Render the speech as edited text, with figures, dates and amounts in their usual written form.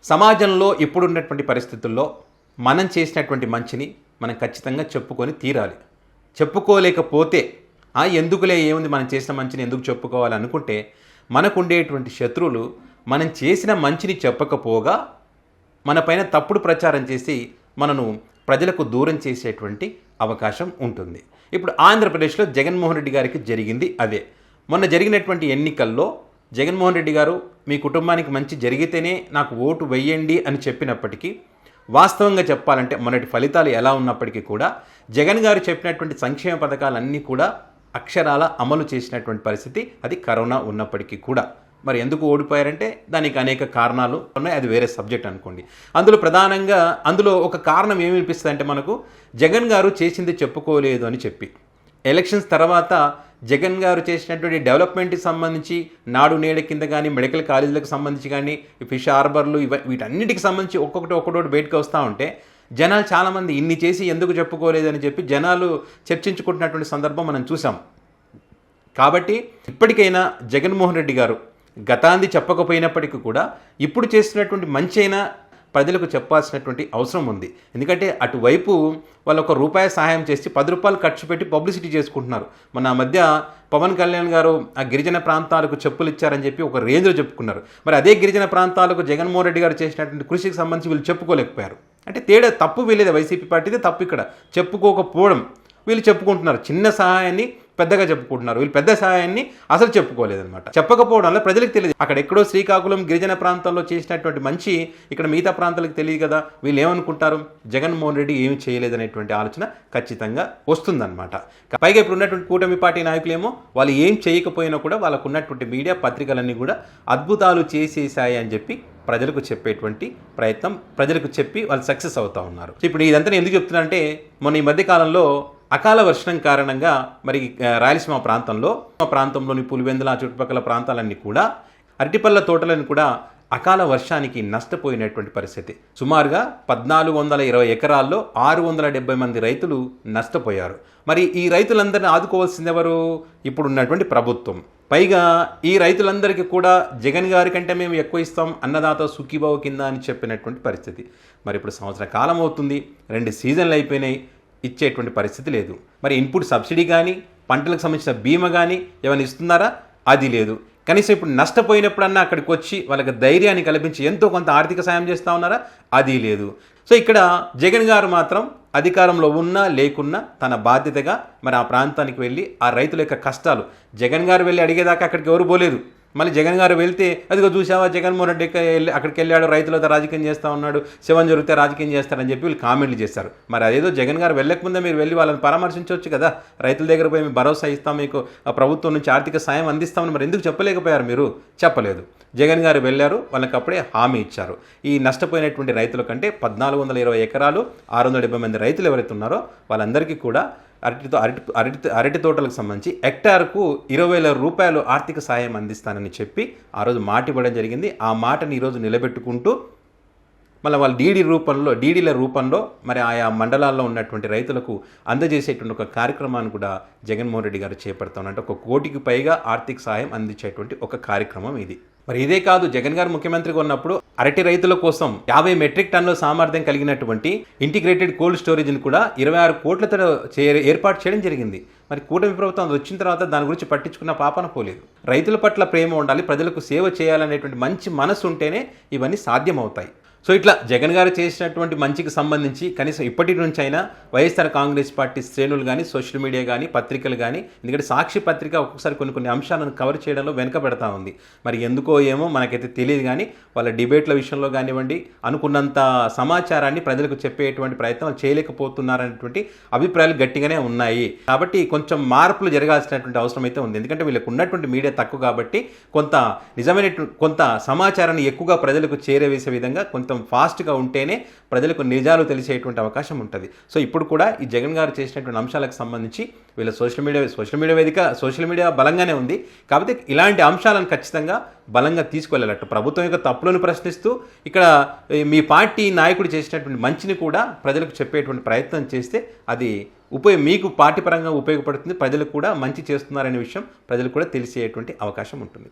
సమాజంలో ఇప్పుడున్నటువంటి పరిస్థితుల్లో మనం చేసినటువంటి మంచిని మనం ఖచ్చితంగా చెప్పుకొని తీరాలి. చెప్పుకోలేకపోతే ఎందుకులే ఏముంది మనం చేసిన మంచిని ఎందుకు చెప్పుకోవాలి అనుకుంటే మనకు ఉండేటువంటి శత్రువులు మనం చేసిన మంచిని చెప్పకపోగా మన పైన తప్పుడు ప్రచారం చేసి మనను ప్రజలకు దూరం చేసేటువంటి అవకాశం ఉంటుంది. ఇప్పుడు ఆంధ్రప్రదేశ్లో జగన్మోహన్ రెడ్డి గారికి జరిగింది అదే. మొన్న జరిగినటువంటి ఎన్నికల్లో జగన్మోహన్ రెడ్డి గారు మీ కుటుంబానికి మంచి జరిగితేనే నాకు ఓటు వెయ్యండి అని చెప్పినప్పటికీ వాస్తవంగా చెప్పాలంటే మొన్నటి ఫలితాలు ఎలా ఉన్నప్పటికీ కూడా జగన్ గారు చెప్పినటువంటి సంక్షేమ పథకాలన్నీ కూడా అక్షరాల అమలు చేసినటువంటి పరిస్థితి, అది కరోనా ఉన్నప్పటికీ కూడా. మరి ఎందుకు ఓడిపోయారంటే దానికి అనేక కారణాలు ఉన్నాయి, అది వేరే సబ్జెక్ట్ అనుకోండి. అందులో ఒక కారణం ఏమి అనిపిస్తుంది అంటే మనకు జగన్ గారు చేసింది చెప్పుకోలేదు అని చెప్పి. ఎలక్షన్స్ తర్వాత జగన్ గారు చేసినటువంటి డెవలప్మెంట్కి సంబంధించి నాడు నేడు కింద కానీ మెడికల్ కాలేజీలకు సంబంధించి కానీ ఫిష్ హార్బర్లు వీటన్నిటికి సంబంధించి ఒక్కొక్కటి బయటకు వస్తూ ఉంటే జనాలు చాలామంది ఇన్ని చేసి ఎందుకు చెప్పుకోలేదని చెప్పి జనాలు చర్చించుకుంటున్నటువంటి సందర్భం మనం చూసాం. కాబట్టి ఇప్పటికైనా జగన్మోహన్ రెడ్డి గారు గతాంది చెప్పకపోయినప్పటికీ కూడా ఇప్పుడు చేస్తున్నటువంటి మంచి అయినా ప్రజలకు చెప్పాల్సినటువంటి అవసరం ఉంది. ఎందుకంటే అటువైపు వాళ్ళు ₹1 సహాయం చేసి ₹10 ఖర్చు పెట్టి పబ్లిసిటీ చేసుకుంటున్నారు. మన మధ్య పవన్ కళ్యాణ్ గారు ఆ గిరిజన ప్రాంతాలకు చెప్పులు ఇచ్చారని చెప్పి ఒక రేంజ్లో చెప్పుకున్నారు. మరి అదే గిరిజన ప్రాంతాలకు జగన్మోహన్ రెడ్డి గారు చేసినటువంటి కృషికి సంబంధించి వీళ్ళు చెప్పుకోలేకపోయారు. అంటే తేడా తప్పు వీళ్ళేదే, వైసీపీ పార్టీదే తప్పు. ఇక్కడ చెప్పుకోకపోవడం, వీళ్ళు చెప్పుకుంటున్నారు. చిన్న సహాయాన్ని పెద్దగా చెప్పుకుంటున్నారు, వీళ్ళు పెద్ద సహాయాన్ని అసలు చెప్పుకోలేదన్నమాట. చెప్పకపోవడం వల్ల ప్రజలకు తెలియదు. అక్కడ ఎక్కడో శ్రీకాకుళం గిరిజన ప్రాంతంలో చేసినటువంటి మంచి ఇక్కడ మిగతా ప్రాంతాలకు తెలియదు కదా. వీళ్ళు ఏమనుకుంటారు, జగన్మోహన్ రెడ్డి ఏమి చేయలేదనేటువంటి ఆలోచన ఖచ్చితంగా వస్తుందన్నమాట. పైగా ఇప్పుడు ఉన్నటువంటి కూటమి పార్టీ నాయకులేమో వాళ్ళు ఏం చేయకపోయినా కూడా వాళ్ళకు ఉన్నటువంటి మీడియా పత్రికలన్నీ కూడా అద్భుతాలు చేసేసాయి అని చెప్పి ప్రజలకు చెప్పేటువంటి ప్రయత్నం, ప్రజలకు చెప్పి వాళ్ళు సక్సెస్ అవుతూ ఉన్నారు. ఇప్పుడు ఇదంతా ఎందుకు చెప్తున్నానంటే మొన్న ఈ మధ్యకాలంలో అకాల వర్షం కారణంగా మరి రాయలసీమ ప్రాంతంలోని పులివెందుల చుట్టుపక్కల ప్రాంతాలన్నీ కూడా అరటిపళ్ళ తోటలను కూడా అకాల వర్షానికి నష్టపోయినటువంటి పరిస్థితి. సుమారుగా 1420 ఎకరాల్లో 670 మంది రైతులు నష్టపోయారు. మరి ఈ రైతులందరినీ ఆదుకోవాల్సింది ఎవరు? ఇప్పుడున్నటువంటి ప్రభుత్వం. పైగా ఈ రైతులందరికీ కూడా జగన్ గారి కంటే మేము ఎక్కువ ఇస్తాం, అన్నదాత సుఖీభావ కింద అని చెప్పినటువంటి పరిస్థితి. మరి ఇప్పుడు సంవత్సర కాలం అవుతుంది, 2 సీజన్లు అయిపోయినాయి, ఇచ్చేటువంటి పరిస్థితి లేదు. మరి ఇన్పుట్ సబ్సిడీ కానీ పంటలకు సంబంధించిన బీమా కానీ ఏమైనా ఇస్తున్నారా? అది లేదు. కనీసం ఇప్పుడు నష్టపోయినప్పుడన్నా అక్కడికి వచ్చి వాళ్ళకి ధైర్యాన్ని కల్పించి ఎంతో కొంత ఆర్థిక సాయం చేస్తూ ఉన్నారా? అది లేదు. సో ఇక్కడ జగన్ గారు మాత్రం అధికారంలో ఉన్నా లేకున్నా తన బాధ్యతగా మరి ఆ ప్రాంతానికి వెళ్ళి ఆ రైతుల యొక్క కష్టాలు జగన్ గారు వెళ్ళి అడిగేదాకా అక్కడికి ఎవరు పోలేదు. మళ్ళీ జగన్ గారు వెళ్తే అదిగో చూసావా జగన్మోహన్ రెడ్డి అక్కడికి వెళ్ళాడు, రైతులతో రాజకీయం చేస్తూ ఉన్నాడు, శవం జరిగితే రాజకీయం చేస్తారని చెప్పి వీళ్ళు కామెంట్లు చేస్తారు. మరి అదేదో జగన్ గారు వెళ్ళకముందే మీరు వెళ్ళి వాళ్ళని పరామర్శించవచ్చు కదా. రైతుల దగ్గర పోయి మేము భరోసా ఇస్తాం, మీకు ప్రభుత్వం నుంచి ఆర్థిక సాయం అందిస్తామని మరి ఎందుకు చెప్పలేకపోయారు మీరు? చెప్పలేదు. జగన్ గారు వెళ్ళారు, వాళ్ళకి అప్పుడే హామీ ఇచ్చారు. ఈ నష్టపోయినటువంటి రైతుల కంటే 1420 ఎకరాలు 670 మంది రైతులు ఎవరైతే ఉన్నారో వాళ్ళందరికీ కూడా అరటి తోటలకు సంబంధించి హెక్టార్కు ₹20,000 ఆర్థిక సాయం అందిస్తానని చెప్పి ఆ రోజు మాట ఇవ్వడం జరిగింది. ఆ మాటని ఈరోజు నిలబెట్టుకుంటూ మళ్ళీ వాళ్ళు డీడీల రూపంలో మరి ఆయా మండలాల్లో ఉన్నటువంటి రైతులకు అందజేసేటువంటి ఒక కార్యక్రమాన్ని కూడా జగన్మోహన్ రెడ్డి గారు చేపడతామంటే 1 కోటికి పైగా ఆర్థిక సాయం అందించేటువంటి ఒక కార్యక్రమం ఇది. మరి ఇదే కాదు, జగన్ గారు ముఖ్యమంత్రిగా ఉన్నప్పుడు అరటి రైతుల కోసం 50 మెట్రిక్ టన్నుల సామర్థ్యం కలిగినటువంటి ఇంటిగ్రేటెడ్ కోల్డ్ స్టోరేజ్ని కూడా 26 కోట్లతో ఏర్పాటు చేయడం జరిగింది. మరి కూటమి ప్రభుత్వం వచ్చిన తర్వాత దాని గురించి పట్టించుకున్న పాపన పోలేదు. రైతుల పట్ల ప్రేమ ఉండాలి, ప్రజలకు సేవ చేయాలనేటువంటి మంచి మనసు ఉంటేనే ఇవన్నీ సాధ్యమవుతాయి. సో ఇట్లా జగన్ గారు చేసినటువంటి మంచికి సంబంధించి కనీసం ఇప్పటి నుంచి అయినా వైఎస్ఆర్ కాంగ్రెస్ పార్టీ శ్రేణులు కానీ సోషల్ మీడియా కానీ పత్రికలు కానీ, ఎందుకంటే సాక్షి పత్రిక ఒక్కొక్కసారి కొన్ని అంశాలను కవర్ చేయడంలో వెనక పెడతా ఉంది. మరి ఎందుకో ఏమో మనకైతే తెలియదు, కానీ వాళ్ళ డిబేట్ల విషయంలో కానివ్వండి అనుకున్నంత సమాచారాన్ని ప్రజలకు చెప్పేటువంటి ప్రయత్నం చేయలేకపోతున్నారనేటువంటి అభిప్రాయాలు గట్టిగానే ఉన్నాయి. కాబట్టి కొంచెం మార్పులు జరగాల్సినటువంటి అవసరం అయితే ఉంది. ఎందుకంటే వీళ్ళకు ఉన్నటువంటి మీడియా తక్కువ కాబట్టి కొంత సమాచారాన్ని ఎక్కువగా ప్రజలకు చేరవేసే విధంగా కొంత ఫాస్ట్గా ఉంటేనే ప్రజలకు నిజాలు తెలిసేటువంటి అవకాశం ఉంటుంది. సో ఇప్పుడు కూడా ఈ జగన్ గారు చేసినటువంటి అంశాలకు సంబంధించి వీళ్ళ సోషల్ మీడియా బలంగానే ఉంది. కాబట్టి ఇలాంటి అంశాలను ఖచ్చితంగా బలంగా తీసుకెళ్ళాలట. ప్రభుత్వం యొక్క తప్పులను ప్రశ్నిస్తూ ఇక్కడ మీ పార్టీ నాయకుడు చేసినటువంటి మంచిని కూడా ప్రజలకు చెప్పేటువంటి ప్రయత్నం చేస్తే అది మీకు పార్టీ పరంగా ఉపయోగపడుతుంది, ప్రజలకు కూడా మంచి చేస్తున్నారనే విషయం ప్రజలకు కూడా తెలిసేటువంటి అవకాశం ఉంటుంది.